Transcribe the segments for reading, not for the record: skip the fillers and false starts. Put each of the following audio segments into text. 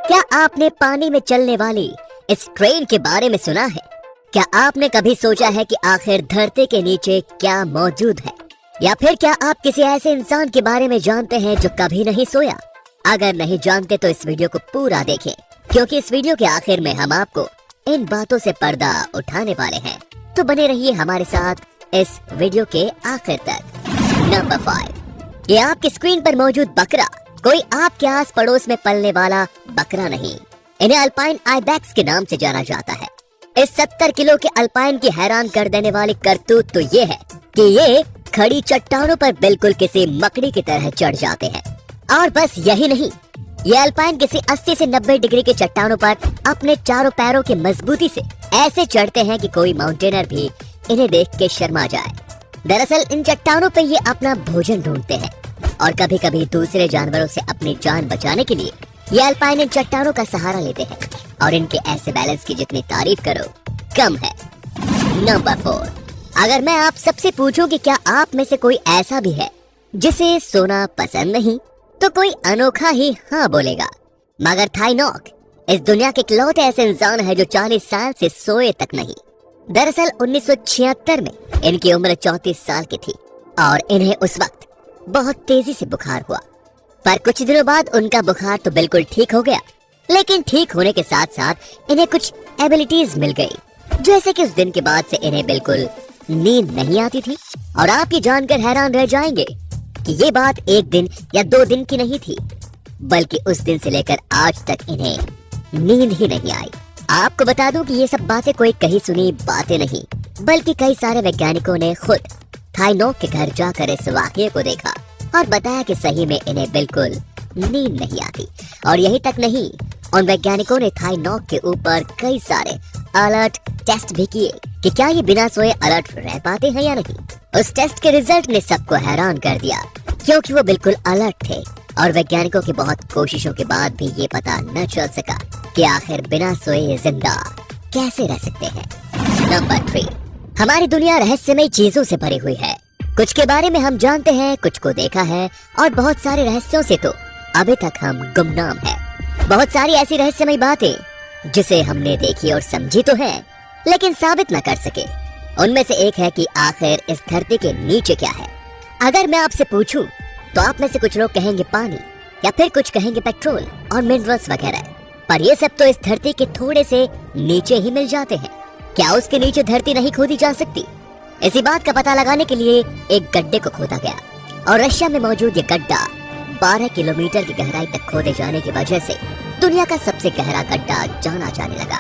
क्या आपने पानी में चलने वाली इस ट्रेन के बारे में सुना है? क्या आपने कभी सोचा है कि आखिर धरती के नीचे क्या मौजूद है? या फिर क्या आप किसी ऐसे इंसान के बारे में जानते हैं जो कभी नहीं सोया? अगर नहीं जानते तो इस वीडियो को पूरा देखें, क्योंकि इस वीडियो के आखिर में हम आपको इन बातों से पर्दा उठाने वाले हैं। तो बने रहिए हमारे साथ इस वीडियो के आखिर तक। नंबर 5, ये आपकी स्क्रीन पर मौजूद बकरा कोई आपके आस पड़ोस में पलने वाला बकरा नहीं। इन्हें अल्पाइन आइबेक्स के नाम से जाना जाता है। इस 70 किलो के अल्पाइन की हैरान कर देने वाली करतूत तो ये है कि ये खड़ी चट्टानों पर बिल्कुल किसी मकड़ी की तरह चढ़ जाते हैं। और बस यही नहीं, ये अल्पाइन किसी 80 से 90 डिग्री की चट्टानों पर अपने चारों पैरों की मजबूती से ऐसे चढ़ते हैं कि कोई माउंटेनर भी इन्हें देख के शर्मा जाए। दरअसल इन चट्टानों पे ये अपना भोजन ढूंढते हैं और कभी कभी दूसरे जानवरों से अपनी जान बचाने के लिए ये अल्पाइन इन चट्टानों का सहारा लेते हैं। और इनके ऐसे बैलेंस की जितनी तारीफ करो कम है। नंबर 4, अगर मैं आप सबसे पूछूं कि क्या आप में से कोई ऐसा भी है जिसे सोना पसंद नहीं, तो कोई अनोखा ही हाँ बोलेगा। मगर थाई नॉक इस दुनिया के इकलौते ऐसे इंसान है जो 40 साल से सोए तक नहीं। दरअसल 1976 में इनकी उम्र 34 साल की थी और इन्हें उस वक्त बहुत तेजी से बुखार हुआ। पर कुछ दिनों बाद उनका बुखार तो बिल्कुल ठीक हो गया, लेकिन ठीक होने के साथ साथ इन्हें कुछ एबिलिटीज मिल गई, जैसे कि उस दिन के बाद से इन्हें बिल्कुल नींद नहीं आती थी। और आप ये जानकर हैरान रह जाएंगे कि ये बात एक दिन या 2 दिन की नहीं थी, बल्कि उस दिन से लेकर आज तक इन्हें नींद ही नहीं आई। आपको बता दूं कि ये सब बातें कोई कही सुनी बातें नहीं, बल्कि कई सारे वैज्ञानिकों ने खुद थाई नॉक के घर जाकर इस वाकये को देखा और बताया कि सही में इन्हें बिल्कुल नींद नहीं आती। और यही तक नहीं, उन वैज्ञानिकों ने थाई नॉक के ऊपर कई सारे अलर्ट टेस्ट भी किए कि क्या ये बिना सोए अलर्ट रह पाते हैं या नहीं। उस टेस्ट के रिजल्ट ने सबको हैरान कर दिया, क्योंकि वो बिल्कुल अलर्ट थे और वैज्ञानिकों की बहुत कोशिशों के बाद भी ये पता न चल सका कि आखिर बिना सोए जिंदा कैसे रह सकते हैं। नंबर 3, हमारी दुनिया रहस्यमय चीजों से भरी हुई है। कुछ के बारे में हम जानते हैं, कुछ को देखा है और बहुत सारे रहस्यों से तो अभी तक हम गुमनाम हैं। बहुत सारी ऐसी रहस्यमय बातें जिसे हमने देखी और समझी तो है, लेकिन साबित न कर सके। उनमें से एक है कि आखिर इस धरती के नीचे क्या है। अगर मैं आपसे पूछूं तो आप में से कुछ लोग कहेंगे पानी, या फिर कुछ कहेंगे पेट्रोल और मिनरल्स वगैरह। पर ये सब तो इस धरती के थोड़े से नीचे ही मिल जाते हैं। क्या उसके नीचे धरती नहीं खोदी जा सकती? इसी बात का पता लगाने के लिए एक गड्ढे को खोदा गया और रशिया में मौजूद ये गड्ढा 12 किलोमीटर की गहराई तक खोदे जाने की वजह से दुनिया का सबसे गहरा गड्ढा जाना जाने लगा।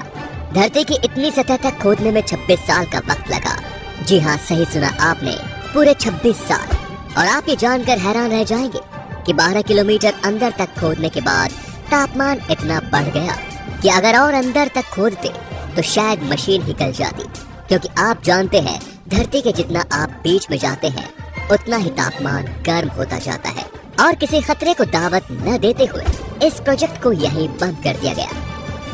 धरती की इतनी सतह तक खोदने में 26 साल का वक्त लगा। जी हाँ, सही सुना आपने, पूरे 26 साल। और आप ये जानकर हैरान रह जाएंगे कि 12 किलोमीटर अंदर तक खोदने के बाद तापमान इतना बढ़ गया कि अगर और अंदर तक खोदते तो शायद मशीन ही गल जाती, क्योंकि आप जानते हैं धरती के जितना आप बीच में जाते हैं उतना ही तापमान गर्म होता जाता है। और किसी खतरे को दावत न देते हुए इस प्रोजेक्ट को यहीं बंद कर दिया गया।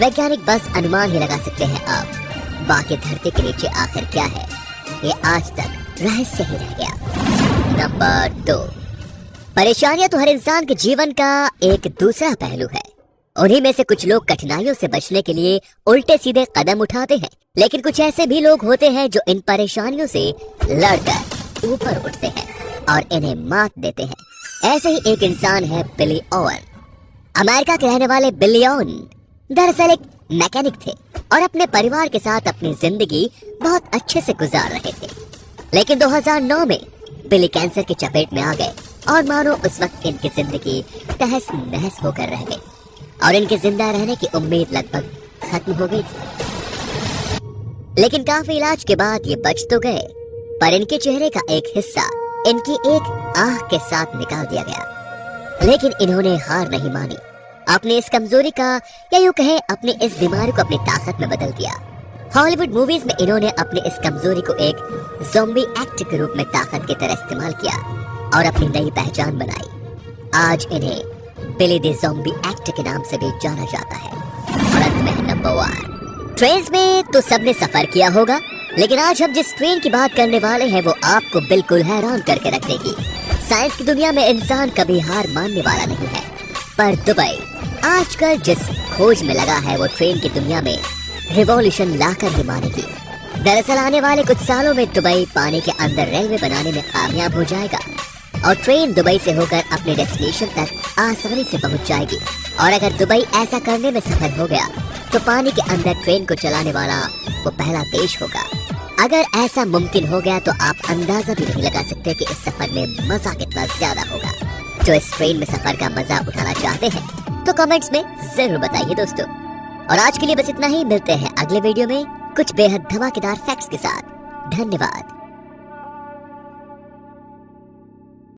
वैज्ञानिक बस अनुमान ही लगा सकते हैं अब, बाकी धरती के नीचे आखिर क्या है ये आज तक रहस्य ही रह गया। नंबर 2, परेशानियां तो हर इंसान के जीवन का एक दूसरा पहलू है। उन्हीं में से कुछ लोग कठिनाइयों से बचने के लिए उल्टे सीधे कदम उठाते हैं, लेकिन कुछ ऐसे भी लोग होते हैं जो इन परेशानियों से लड़कर ऊपर उठते हैं और इन्हें मात देते हैं। ऐसे ही एक इंसान है बिली ओवन। अमेरिका के रहने वाले बिली ओवन दरअसल एक मैकेनिक थे और अपने परिवार के साथ अपनी जिंदगी बहुत अच्छे से गुजार रहे थे। लेकिन 2009 में बिली कैंसर की चपेट में आ गए और मानो उस वक्त इनकी जिंदगी तहस नहस होकर रह गई और इनके जिंदा रहने की उम्मीद लगभग खत्म हो गई थी। लेकिन काफी इलाज के बाद ये बच तो गए, पर इनके चेहरे का एक हिस्सा इनकी एक आंख के साथ निकाल दिया गया। लेकिन इन्होंने हार नहीं मानी, अपनी इस कमजोरी का या यूं कहें अपनी इस बीमारी को अपनी ताकत में बदल दिया। हॉलीवुड मूवीज में इन्होंने अपनी इस कमजोरी को एक ज़ॉम्बी एक्ट के रूप में ताकत की तरह इस्तेमाल किया और अपनी नई पहचान बनाई। आज इन्हें बिली द ज़ॉम्बी एक्ट के नाम से भी जाना जाता है। और अंत में नंबर 1, ट्रेन में तो सबने सफर किया होगा, लेकिन आज हम जिस ट्रेन की बात करने वाले हैं वो आपको बिल्कुल हैरान करके रख देगी। साइंस की दुनिया में इंसान कभी हार मानने वाला नहीं है पर दुबई आजकल जिस खोज में लगा है वो ट्रेन की दुनिया में रिवॉल्यूशन लाकर ही मानेगी। दरअसल आने वाले कुछ सालों में दुबई पानी के अंदर रेलवे बनाने में कामयाब हो जाएगा और ट्रेन दुबई से होकर अपने डेस्टिनेशन तक आसानी से पहुंच जाएगी। और अगर दुबई ऐसा करने में सफल हो गया तो पानी के अंदर ट्रेन को चलाने वाला वो पहला देश होगा। अगर ऐसा मुमकिन हो गया तो आप अंदाजा भी नहीं लगा सकते कि इस सफर में मजा कितना ज्यादा होगा। जो इस ट्रेन में सफर का मजा उठाना चाहते हैं तो कमेंट्स में जरूर बताइए दोस्तों। और आज के लिए बस इतना ही, मिलते हैं अगले वीडियो में कुछ बेहद धमाकेदार फैक्ट्स के साथ। धन्यवाद।